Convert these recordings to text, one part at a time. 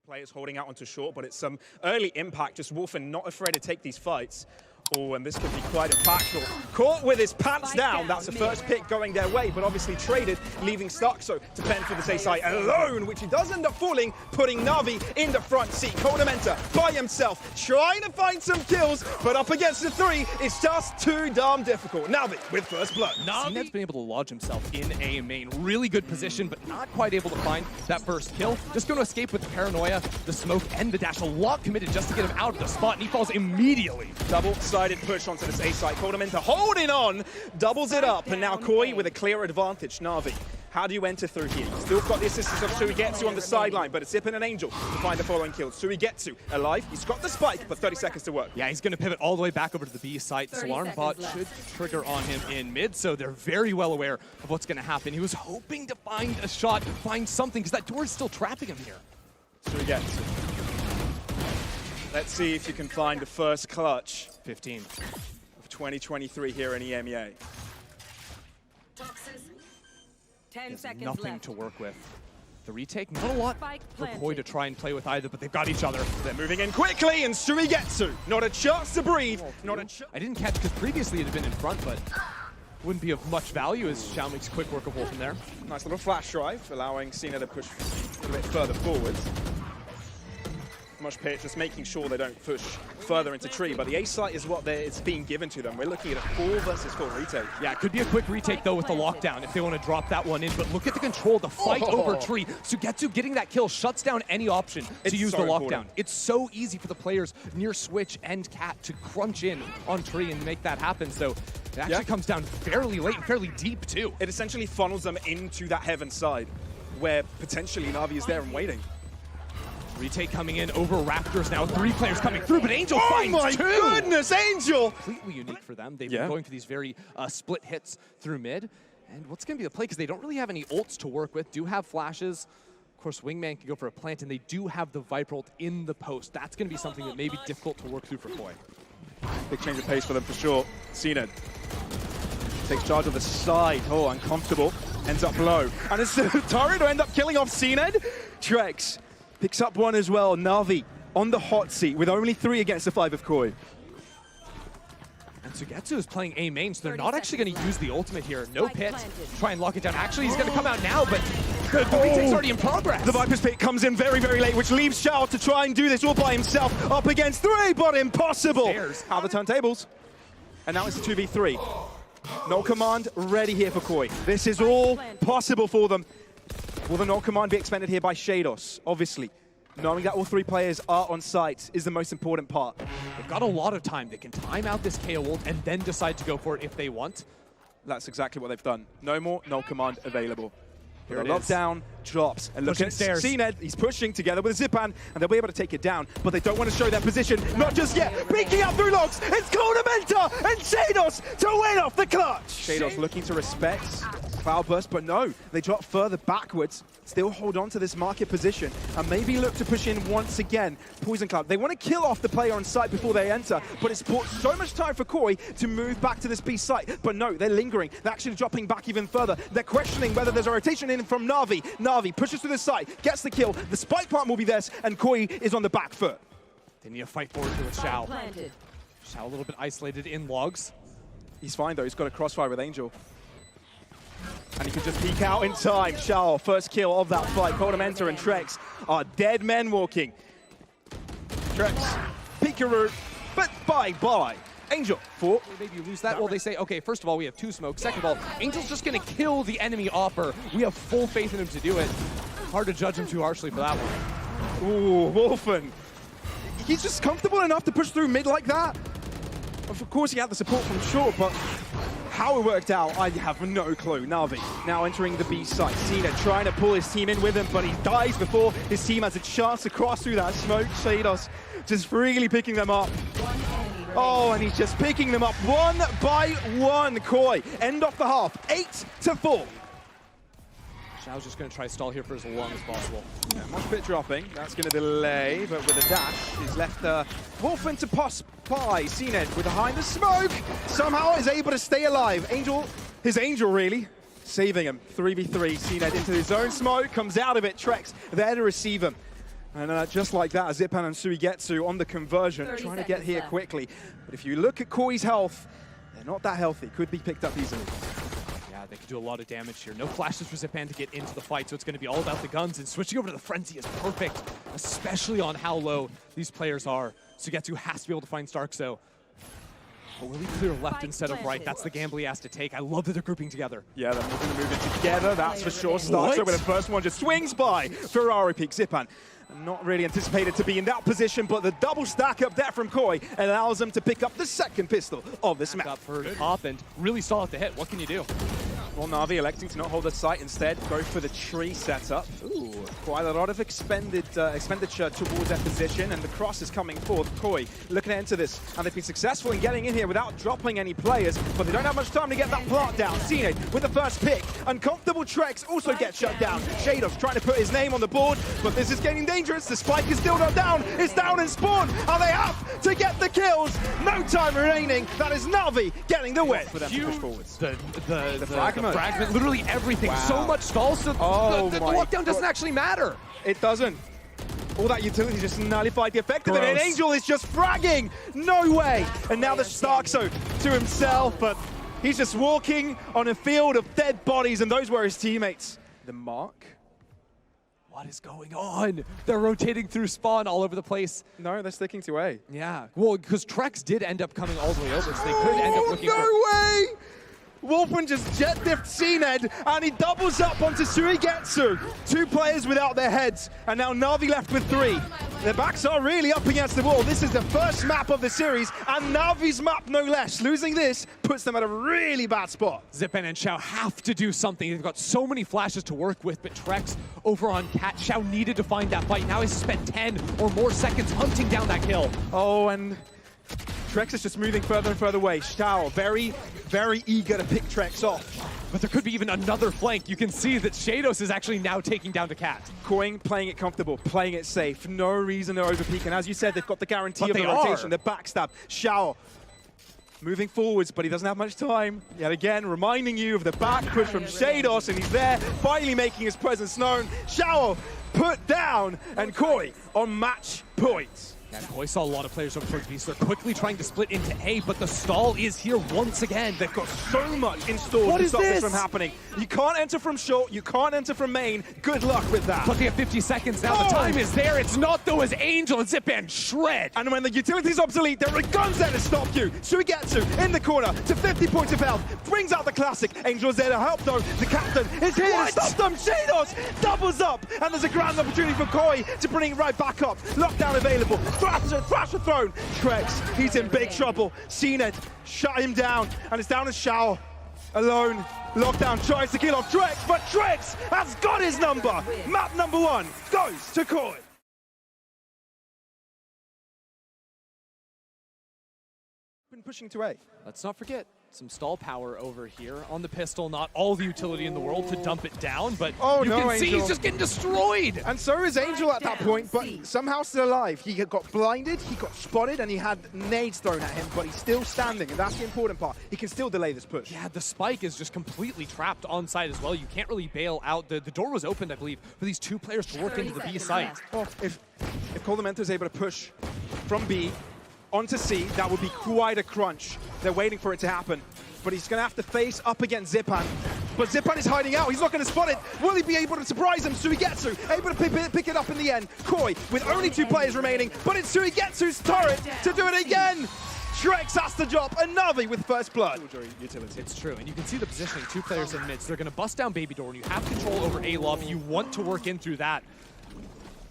Players holding out onto short, but it's some early impact. Just Wolfen not afraid to take these fights. Oh, and this could be quite impactful. Caught with his pants down. That's the first pick going their way, but obviously traded, leaving starxo to pen for this A site alone, which he does end up falling, putting NAVI in the front seat. koldamenta by himself, trying to find some kills, but up against the three, it's just too damn difficult. NAVI with first blood. cNed's been able to lodge himself in a main. Really good position, but not quite able to find that first kill. Just going to escape with the paranoia, the smoke, and the dash. A lot committed just to get him out of the spot, and he falls immediately. Double-sided push onto this A site. koldamenta holding on, doubles it up, and now Koi with a clear advantage. NAVI, how do you enter through here? Still got the assistance of SUYGETSU on the sideline, but it's Zyppan and Angel to find the following kills. SUYGETSU alive, he's got the spike, but 30 seconds to work. Yeah, he's going to pivot all the way back over to the B site. This alarm bot should trigger on him in mid, so they're very well aware of what's going to happen. He was hoping to find a shot, find something, because that door is still trapping him here. SUYGETSU. Let's see if you can find the first clutch. 15. Of 2023 here in EMEA. 10 seconds Nothing left to work with. The retake, not a lot for Koi to try and play with either, but they've got each other. They're moving in quickly, and SUYGETSU, not a chance to breathe. I didn't catch because previously it had been in front, but wouldn't be of much value as Shao makes quick work of Wolfen there. Nice little flash drive, allowing cNed to push a bit further forwards. Much pitch, just making sure they don't push further into tree, but the A site is what it's being given to them. We're looking at a 4 versus 4 retake. Yeah, it could be a quick retake though with the lockdown if they want to drop that one in, but look at the control, the fight over tree. SUYGETSU getting that kill shuts down any option to use the lockdown. Important. It's so easy for the players near Switch and Cat to crunch in on tree and make that happen, so it actually comes down fairly late and fairly deep too. It essentially funnels them into that heaven side, where potentially NAVI is there and waiting. Retake coming in over Raptors now. 3 players coming through, but Angel finds 2! Oh my goodness, Angel! Completely unique for them. They've been going for these very split hits through mid. And what's going to be the play? Because they don't really have any ults to work with. Do have flashes. Of course, Wingman can go for a plant, and they do have the Viper ult in the post. That's going to be something that may be difficult to work through for Koi. Big change of pace for them for sure. cNed takes charge of the side. Oh, uncomfortable. Ends up low. And it's the turret to end up killing off cNed. Trexx picks up one as well. NAVI on the hot seat with only 3 against the 5 of Koi. And SUYGETSU is playing A main, so they're not actually going to use the ultimate here. No pit. Try and lock it down. Actually, he's going to come out now, but the retake's already in progress. The Viper's pick comes in very, very late, which leaves Shao to try and do this all by himself. Up against 3, but impossible. How the turntables. And now it's a 2v3. No command ready here for Koi. This is all possible for them. Will the null command be expended here by Sheydos? Obviously, knowing that all 3 players are on site is the most important part. They've got a lot of time. They can time out this KO ult and then decide to go for it if they want. That's exactly what they've done. No more null command available. Here the lockdown drops. And look at cNed, he's pushing together with Zyppan, and they'll be able to take it down, but they don't want to show their position. Not just yet. Peeking out through logs. It's koldamenta and Sheydos to win off the clutch. Sheydos looking to respect Cloudburst, but no, they drop further backwards, still hold on to this market position, and maybe look to push in once again. Poison Cloud, they want to kill off the player on site before they enter, but it's bought so much time for Koi to move back to this B site, but no, they're lingering. They're actually dropping back even further. They're questioning whether there's a rotation in from NAVI. NAVI pushes to the site, gets the kill, the spike plant will be theirs, and Koi is on the back foot. They need to fight forward with Shao. Shao a little bit isolated in logs. He's fine though, he's got a crossfire with Angel. And he can just peek out in time. Shao, first kill of that fight. koldamenta and Trexx are dead men walking. Trexx, Peekaroo, but bye-bye. Angel, 4. Maybe you lose that. Well, they say, okay, first of all, we have 2 smokes. Second of all, Angel's just going to kill the enemy Opper. We have full faith in him to do it. Hard to judge him too harshly for that one. Ooh, Wolfen. He's just comfortable enough to push through mid like that. Of course, he had the support from short, but how it worked out, I have no clue. NAVI now entering the B site. cNed trying to pull his team in with him, but he dies before his team has a chance to cross through that smoke. Sheydos just freely picking them up. Oh, and he's just picking them up one by one. Koi end off the half, 8-4. Shao's just going to try to stall here for as long as possible. Yeah, much bit dropping. That's going to delay, but with a dash, he's left Wolfen to pass by. cNed with behind the smoke, somehow is able to stay alive. Angel, his Angel really, saving him. 3v3, cNed into his own smoke, comes out of it. Trexx there to receive him. And just like that, Zyppan and SUYGETSU on the conversion, trying to get here quickly. But if you look at Koi's health, they're not that healthy. Could be picked up easily. Yeah, they could do a lot of damage here. No flashes for Zyppan to get into the fight, so it's going to be all about the guns. And switching over to the Frenzy is perfect, especially on how low these players are. SUYGETSU has to be able to find starxo. But will he clear left instead of right? That's the gamble he has to take. I love that they're grouping together. Yeah, they're going to move it together, that's for sure. starxo with the first one just swings by Ferrari peak. Zyppan not really anticipated to be in that position, but the double stack up there from Koi allows them to pick up the second pistol of this map. Up for top and really solid to hit. What can you do? Well, NAVI electing to not hold the site, instead go for the tree setup. Ooh, quite a lot of expenditure towards that position, and the cross is coming forth. Koi looking to enter this, and they've been successful in getting in here without dropping any players, but they don't have much time to get that plant down. cNed with the first pick. Uncomfortable trexx also gets shut down. Sheydos trying to put his name on the board, but this is getting dangerous. The spike is still not down. It's down in spawn, and they have to get the kills. No time remaining. That is NAVI getting the win for them to push forwards. The fragment, literally everything. Wow. So much stall, so the lockdown doesn't actually matter. It doesn't. All that utility just nullified the effect of it, and Angel is just fragging. No way. And now the starxo to himself, but he's just walking on a field of dead bodies, and those were his teammates. The mark. What is going on? They're rotating through spawn all over the place. No, they're sticking to A. Yeah, well, because trexx did end up coming all the way over, so they could end up looking no way! Wolfen just jet diffed cNed, and he doubles up onto SUYGETSU. Two players without their heads, and now NAVI left with three. Their backs are really up against the wall. This is the first map of the series, and NAVI's map no less. Losing this puts them at a really bad spot. Zyppan and Shao have to do something. They've got so many flashes to work with, but trexx over on Cat. Shao needed to find that fight. Now he's spent 10 or more seconds hunting down that kill. Oh, and trexx is just moving further and further away. Shao, very, very eager to pick trexx off. But there could be even another flank. You can see that Sheydos is actually now taking down the Cat. Koi playing it comfortable, playing it safe. No reason to overpeak. And as you said, they've got the guarantee of the rotation, the backstab. Shao moving forwards, but he doesn't have much time. Yet again, reminding you of the back push from Sheydos, and he's there, finally making his presence known. Shao put down, and Koi on match points. Yeah, Koi saw a lot of players over towards B, so they're quickly trying to split into A, but the stall is here once again. They've got so much installed to stop this from happening. You can't enter from short, you can't enter from main. Good luck with that. But they have 50 seconds now. The time is there. It's not, though, as Angel and Zyppan shred. And when the utility's obsolete, there are guns there to stop you. SUYGETSU in the corner to 50 points of health. Brings out the classic. Angel's there to help, though. The captain is here to stop them. Sheydos doubles up. And there's a grand opportunity for Koi to bring it right back up. Lockdown available. Thrasher thrown. Trexx, he's in big trouble. cNed shut him down. And it's down to Shao. Alone. Lockdown tries to kill off Trexx, but Trexx has got his number. Map number 1 goes to Koi. Been pushing to A. Let's not forget some stall power over here on the pistol. Not all the utility in the world to dump it down, but you can see he's just getting destroyed. And so is Angel at that point, but somehow still alive. He got blinded, he got spotted, and he had nades thrown at him, but he's still standing, and that's the important part. He can still delay this push. Yeah, the spike is just completely trapped on site as well. You can't really bail out. The door was opened, I believe, for these two players to work into the B site. Well, if koldamenta is able to push from B onto C, that would be quite a crunch. They're waiting for it to happen. But he's going to have to face up against Zyppan. But Zyppan is hiding out. He's not going to spot it. Will he be able to surprise him? SUYGETSU able to pick it up in the end. Koi with only 2 players remaining, but it's SUYGETSU's turret to do it again. Trexx has to drop, and NAVI with first blood. It's true, and you can see the positioning. 2 players in mid, so they're going to bust down Baby Door, and you have control over A lobby. You want to work in through that.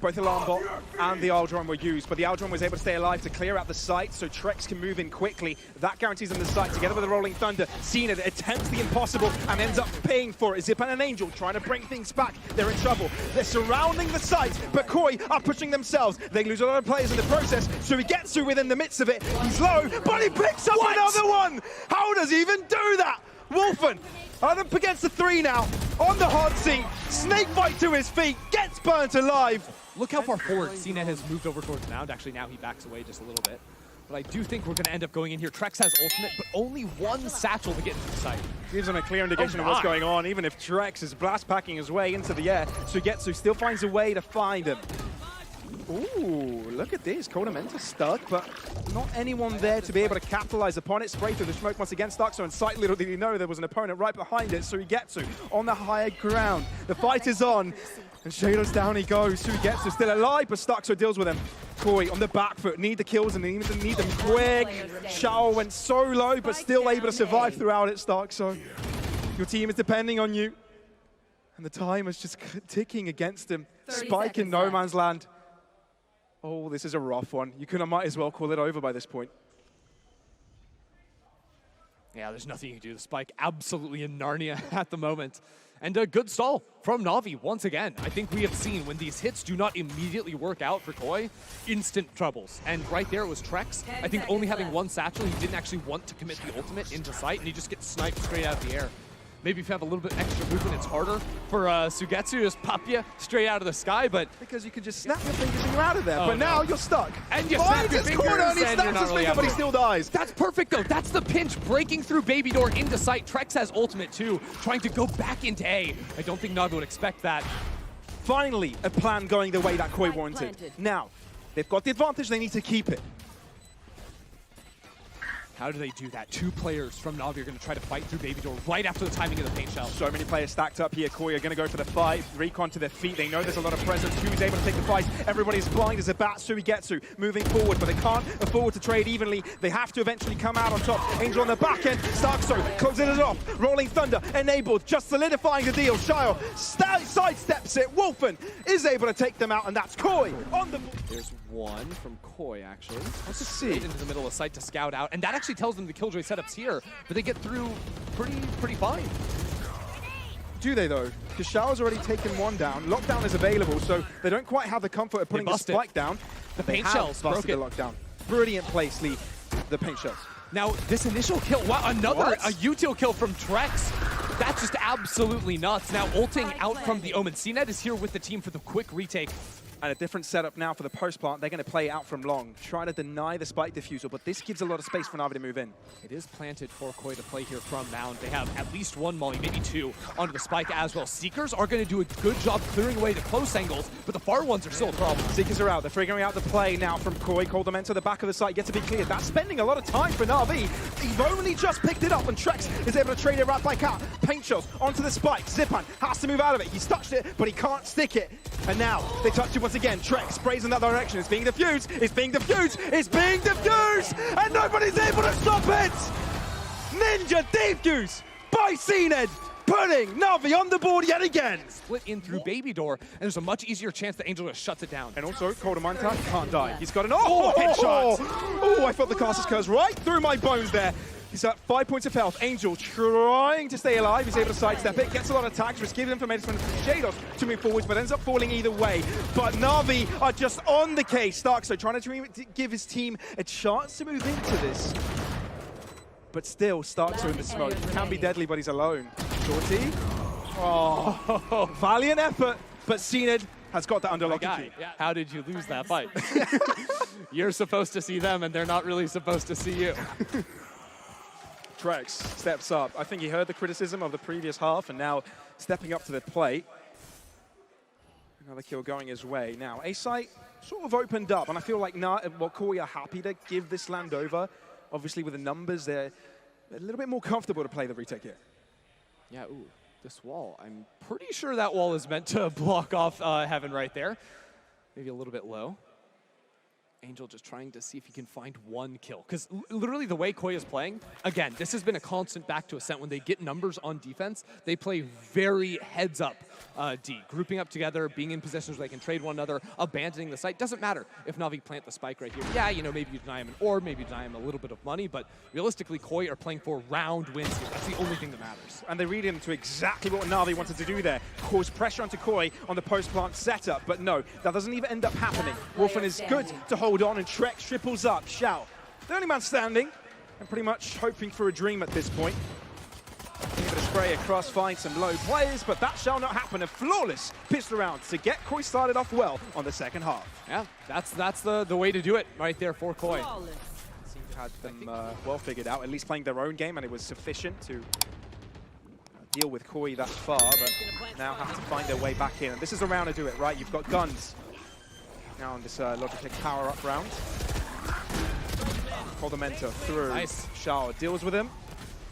Both the alarm bot and the Aldron were used, but the Aldron was able to stay alive to clear out the site, so Trexx can move in quickly. That guarantees them the site, together with the Rolling Thunder. cNed attempts the impossible and ends up paying for it. Zyppan and Angel trying to bring things back. They're in trouble. They're surrounding the site, but Koi are pushing themselves. They lose a lot of players in the process, so he gets through within the midst of it. He's low, but he picks up another one! How does he even do that? Wolfen up against the 3 now, on the hot seat. Snake bite to his feet, gets burnt alive. Look how far forward cNed has moved over towards Mound. Actually, now he backs away just a little bit. But I do think we're going to end up going in here. Trexx has ultimate, but only 1 satchel to get into the site. Gives him a clear indication of what's going on, even if Trexx is blast packing his way into the air. SUYGETSU still finds a way to find him. Ooh, look at this. koldamenta stuck, but not anyone there to be able to capitalize upon it. Spray through the smoke once again. starxo in sight. Little did he know there was an opponent right behind it. SUYGETSU on the higher ground. The fight is on. And Sheydos down he goes. SUYGETSU still alive, but starxo deals with him. Koi on the back foot. Need the kills and need them quick. Shao went so low, but still able to survive throughout it, starxo. Your team is depending on you. And the time is just ticking against him. Spike in no man's land. Oh, this is a rough one. You might as well call it over by this point. Yeah, there's nothing you can do. The Spike absolutely in Narnia at the moment. And a good stall from Navi once again. I think we have seen when these hits do not immediately work out for Koi, instant troubles. And right there it was trexx. I think only having one satchel, he didn't actually want to commit the ultimate into sight, and he just gets sniped straight out of the air. Maybe if you have a little bit extra movement, it's harder for SUYGETSU to just pop you straight out of the sky, but... Because you can just snap your fingers and you're out of there, but now you're stuck. And you snap your fingers and he snaps his finger, but he still dies. That's perfect, though. That's the pinch, breaking through Baby Door into sight. trexx has ultimate, too, trying to go back into A. I don't think Navi would expect that. Finally, a plan going the way that Koi wanted. Now, they've got the advantage, they need to keep it. How do they do that? Two players from Navi are going to try to fight through Baby Door right after the timing of the paint shell. So many players stacked up here. Koi are going to go for the fight. Recon to their feet. They know there's a lot of presence. Who's able to take the fight? Everybody's blind as a bat. SUYGETSU moving forward, but they can't afford to trade evenly. They have to eventually come out on top. Angel on the back end. starxo closes it off. Rolling Thunder enabled, just solidifying the deal. Shao sidesteps it. Wolfen is able to take them out, and that's Koi on the... There's one from Koi, actually. Let's just see. Into the middle of sight to scout out, and that actually tells them the Killjoy setup's here, but they get through pretty fine. Do they, though? Because Shao's already taken one down. Lockdown is available, so they don't quite have the comfort of putting the spike down. The paint shells broke it. The lockdown. Brilliant place, Lee. The paint shells. Now, this initial kill, wow, another a util kill from trexx. That's just absolutely nuts. Now, ulting out from the Omen. cNed is here with the team for the quick retake. And a different setup now for the post plant. They're going to play out from long, try to deny the spike diffusal, but this gives a lot of space for Navi to move in. It is planted for Koi to play here from Mound. They have at least one molly, maybe two, onto the spike as well. Seekers are going to do a good job clearing away the close angles, but the far ones are still a problem. Seekers are out. They're figuring out the play now from Koi. koldamenta to the back of the site, get to be cleared. That's spending a lot of time for Navi. You've only just picked it up, and trexx is able to trade it right back out. Paint shells onto the spike. Zyppan has to move out of it. He's touched it, but he can't stick it. And now they touch it once again. trexx sprays in that direction. It's being diffused. It's being diffused. It's being diffused. And nobody's able to stop it. Ninja defuse by cNed, putting Navi on the board yet again. Split in through Baby Door, and there's a much easier chance that Angel just shuts it down. And also, koldamenta can't die. He's got an headshot. Oh, I felt the caster's curse right through my bones there. He's at 5 points of health. Angel trying to stay alive. He's able to sidestep it. Gets a lot of tags, which gives information from Sheydos to move forwards, but ends up falling either way. But Navi are just on the case. starxo trying to give his team a chance to move into this. But still, starxo in the smoke. Can be deadly, but he's alone. Shorty. Oh, valiant effort, but cNed has got that under lock and key. Yeah. How did you lose that fight? You're supposed to see them, and they're not really supposed to see you. trexx steps up. I think he heard the criticism of the previous half, and now stepping up to the plate. Another kill going his way. Now, A site sort of opened up, and I feel like Koi are happy to give this land over. Obviously, with the numbers, they're a little bit more comfortable to play the retake here. Yeah, ooh, this wall. I'm pretty sure that wall is meant to block off Heaven right there. Maybe a little bit low. Angel just trying to see if he can find one kill. Because literally the way Koi is playing, again, this has been a constant back to Ascent. When they get numbers on defense, they play very heads up D. Grouping up together, being in positions where they can trade one another, abandoning the site. Doesn't matter if Navi plant the spike right here. Yeah, you know, maybe you deny him an orb, maybe you deny him a little bit of money, but realistically, Koi are playing for round wins here. That's the only thing that matters. And they read into exactly what Navi wanted to do there. Cause pressure onto Koi on the post-plant setup, but no, that doesn't even end up happening. Wolfen is good to hold on, and trexx triples up. Shao, the only man standing, and pretty much hoping for a dream at this point. Give it a spray across, find some low players, but that shall not happen. A flawless pistol round to get Koi started off well on the second half. Yeah, that's the way to do it right there for Koi. Seemed to have them well figured out, at least playing their own game, and it was sufficient to deal with Koi that far, but now have to find their way back in. And this is a round to do it, right? You've got guns. Now on this Logitech power-up round. koldamenta through. Nice. Shao deals with him.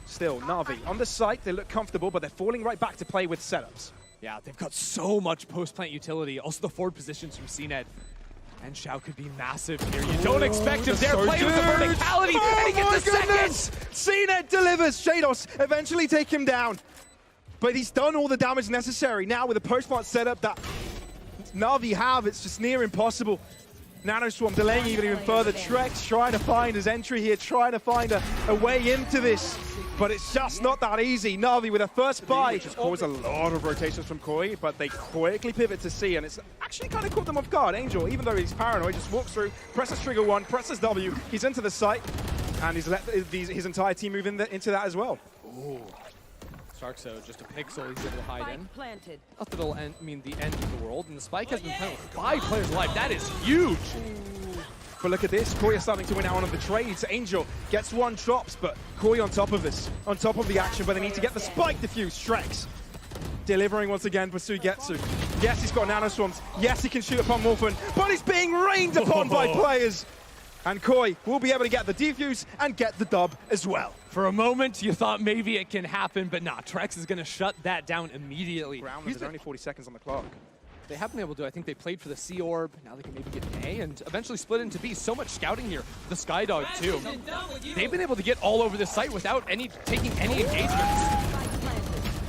Still, NAVI on the site, they look comfortable, but they're falling right back to play with setups. Yeah, they've got so much post-plant utility. Also the forward positions from cNed. And Shao could be massive here. You don't expect him there, playing with the verticality, and he gets the second! cNed delivers. Sheydos eventually take him down. But he's done all the damage necessary. Now with the post-plant setup that NAVI have, it's just near impossible. Nanoswarm delaying even further. Trexx trying to find his entry here, trying to find a way into this. But it's just not that easy. NAVI with a first buy. Which has caused a lot of rotations from Koi, but they quickly pivot to C, and it's actually kind of caught them off guard. Angel, even though he's paranoid, just walks through, presses trigger 1, presses W, he's into the site, and he's let his entire team move into that as well. Ooh. starxo, just a pixel he's able to hide in. Planted. Not that it'll mean the end of the world, and the spike has been planted with 5 players alive. That is huge! But look at this, Koi is starting to win out on the trades. Angel gets 1, drops, but Koi on top of this, on top of the action, but they need to get the spike defused. Trexx delivering once again for SUYGETSU. Yes, he's got nanoswarms. Yes, he can shoot upon Wolfen, but he's being rained upon by players. And Koi will be able to get the defuse and get the dub as well. For a moment, you thought maybe it can happen, but nah, Trexx is going to shut that down immediately. There's only 40 seconds on the clock. They haven't been able to. I think they played for the C orb. Now they can maybe get an A and eventually split into B. So much scouting here. The Skydog too. They've been able to get all over the site without taking any engagements.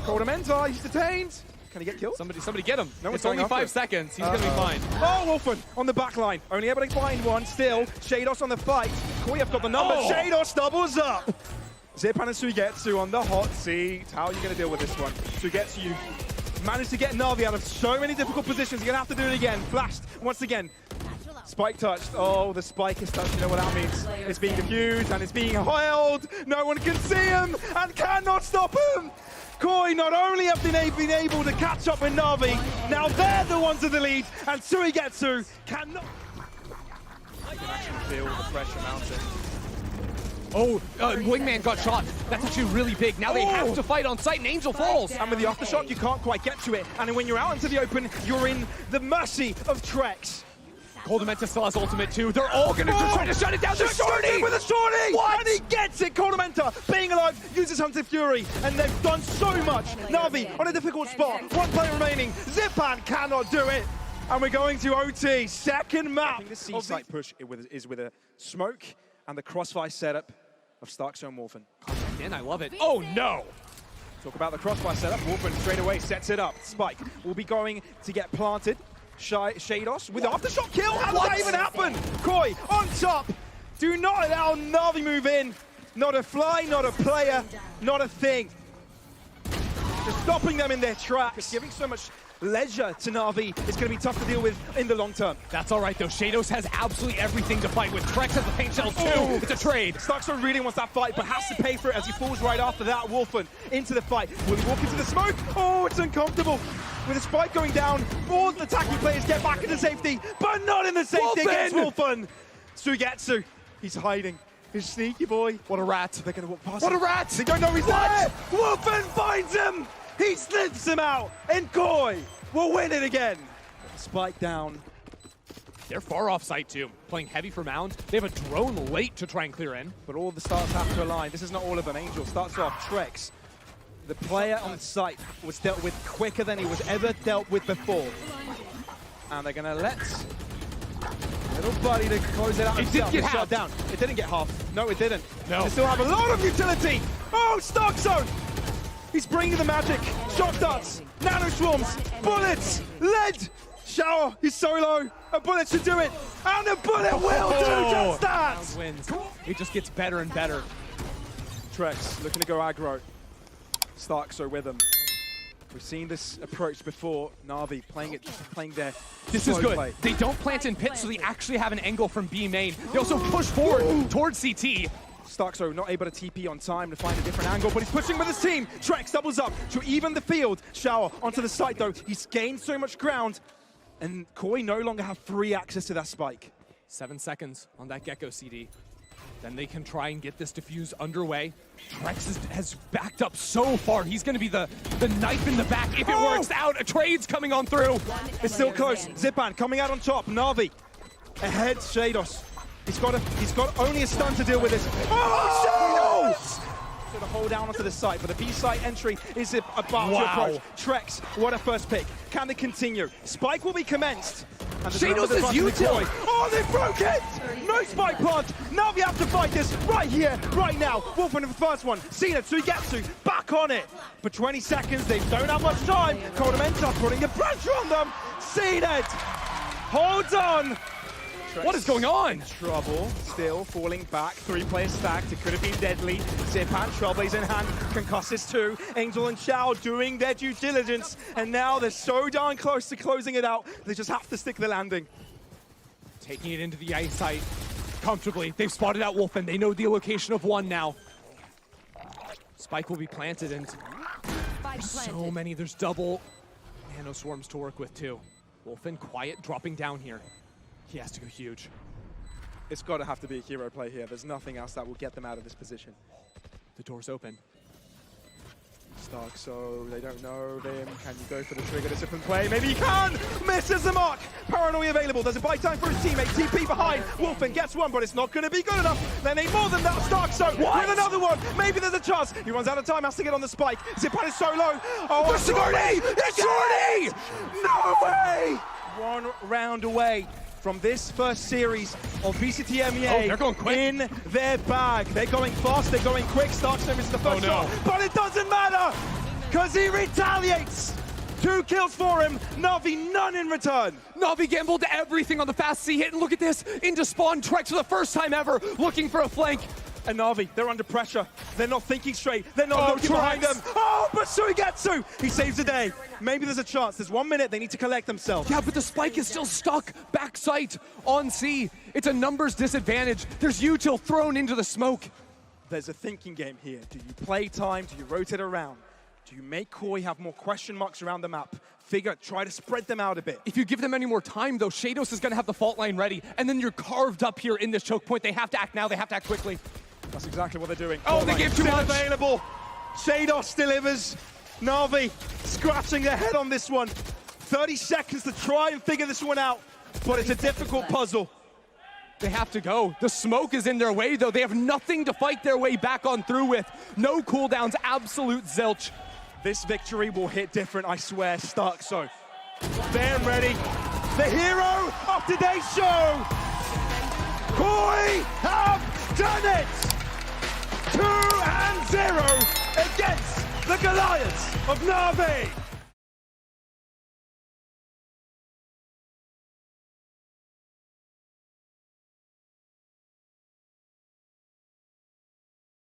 koldamenta, he's detained. Can he get killed? Somebody get him. No, it's only 5 seconds. He's going to be fine. Oh, Wolfen on the back line. Only able to find one still. Sheydos on the fight. Koi have got the number. Oh. Sheydos doubles up. Zyppan and SUYGETSU on the hot seat. How are you going to deal with this one? SUYGETSU managed to get NAVI out of so many difficult positions. You're going to have to do it again. Flashed once again. Spike touched. Oh, the spike is touched. You know what that means? It's being diffused and it's being held. No one can see him and cannot stop him. Koi not only have been able to catch up with NAVI, now they're the ones in the lead, and SUYGETSU cannot. You can actually feel the pressure mounting. Oh, Wingman got shot. That's actually really big. Now they have to fight on site, and Angel falls. And with the aftershock, you can't quite get to it. And when you're out into the open, you're in the mercy of Trexx. koldamenta still has ultimate too. They're all going to try to shut it down. There's shorty with a shorty! What? And he gets it! koldamenta, being alive, uses Hunted Fury. And they've done so much. NAVI on a difficult spot. 1 player remaining. Zyppan cannot do it. And we're going to OT. Second map. I think the C site push is with a smoke and the crossfire setup of starxo and Wolfen. Again, I love it. Oh no! Talk about the crossfire setup. Wolfen straight away sets it up. Spike will be going to get planted. Sheydos with the aftershock kill. How did that even happen? Koi on top. Do not allow NAVI move in. Not a fly, not a player, not a thing. Just stopping them in their tracks. Giving so much leisure to NAVI. It's going to be tough to deal with in the long term. That's all right though. Sheydos has absolutely everything to fight with. Trexx has the paint shell too. It's a trade. starxo really wants that fight, but has to pay for it as he falls right after that. Wolfen into the fight. Will he walk into the smoke? Oh, it's uncomfortable. With a spike going down, all the attacking players get back into safety, but not in the safety against Wolfen. SUYGETSU, he's hiding. He's sneaky boy. What a rat. They're going to walk past What him. a rat. They don't know he's there. Wolfen finds him. He slips him out, and Koi will win it again. Spike down. They're far off site too, playing heavy for Mound. They have a drone late to try and clear in. But all the starts have to align. This is not all of them. Angel starts off. Trexx, the player on site, was dealt with quicker than he was ever dealt with before. And they're going to let little buddy to close it out. It didn't get shut down. It didn't get half. No, it didn't. No. They still have a lot of utility. Oh, starxo! He's bringing the magic. Shot darts, nanoswarms, bullets, lead. Shao, he's so low. A bullet should do it. And a bullet will do just that. Wins. It just gets better and better. Trexx looking to go aggro. starxo with him. We've seen this approach before. NAVI playing their This is good. play. They don't plant in pit, so they actually have an angle from B main. They also push forward towards CT. starxo not able to TP on time to find a different angle, but he's pushing with his team. Trexx doubles up to even the field. Shao onto the site though. He's gained so much ground, and Koi no longer have free access to that spike. 7 seconds on that Gecko CD. Then they can try and get this diffuse underway. Trexx has backed up so far. He's going to be the knife in the back if it works out. A trade's coming on through. It's still close. Zyppan coming out on top. NAVI ahead, Sheydos. He's got only a stun to deal with this. Oh, Sheydos! To the hold down onto the site, but the B site entry is about to approach. Trexx, what a first pick. Can they continue? Spike will be commenced. Sheydos is util. Oh, they broke it! No spike plant. Now we have to fight this right here, right now. Wolfen in the first one. cNed, SUYGETSU back on it. For 20 seconds, they don't have much time. koldamenta putting the pressure on them. cNed holds on. What is going on? Trouble, still falling back. 3-player stacked, it could have been deadly. Zyppan, Trailblaze in hand, Concussus 2. Angel and Shao doing their due diligence, and now they're so darn close to closing it out, they just have to stick the landing. Taking it into the ice site comfortably. They've spotted out Wolfen. They know the location of one now. Spike will be planted, and so many. There's double nano swarms to work with, too. Wolfen quiet, dropping down here. He has to go huge. It's got to have to be a hero play here. There's nothing else that will get them out of this position. The door's open. starxo, they don't know him. Can you go for the trigger? This different play. Maybe he can! Misses the mark! Paranoia available. There's a buy time for his teammate. TP behind. Wolfen gets one, but it's not going to be good enough. They need more than that. starxo with another one. Maybe there's a chance. He runs out of time, has to get on the spike. Zyppan is so low. Oh, the shorty! The shorty! No way! 1 round away from this first series of VCT EMEA they're going quick. In their bag. They're going fast, they're going quick. starxo is the first shot, but it doesn't matter because he retaliates. 2 kills for him, NAVI none in return. NAVI gambled everything on the fast C hit, and look at this, into spawn, trexx for the first time ever, looking for a flank. And NAVI, they're under pressure. They're not thinking straight. They're not looking behind them. Oh, but SUYGETSU! He saves the day. Maybe there's a chance. There's 1 minute. They need to collect themselves. Yeah, but the spike is still stuck backside on C. It's a numbers disadvantage. There's util thrown into the smoke. There's a thinking game here. Do you play time? Do you rotate around? Do you make Koi have more question marks around the map? Try to spread them out a bit. If you give them any more time, though, Sheydos is going to have the fault line ready, and then you're carved up here in this choke point. They have to act now. They have to act quickly. That's exactly what they're doing. Oh, they gave too much. Available. Sheydos delivers. NAVI scratching their head on this one. 30 seconds to try and figure this one out, but it's a difficult puzzle. They have to go. The smoke is in their way, though. They have nothing to fight their way back on through with. No cooldowns, absolute zilch. This victory will hit different, I swear. starxo. They're ready. The hero of today's show. Koi have done it. 2-0 against the Goliaths of NAVI.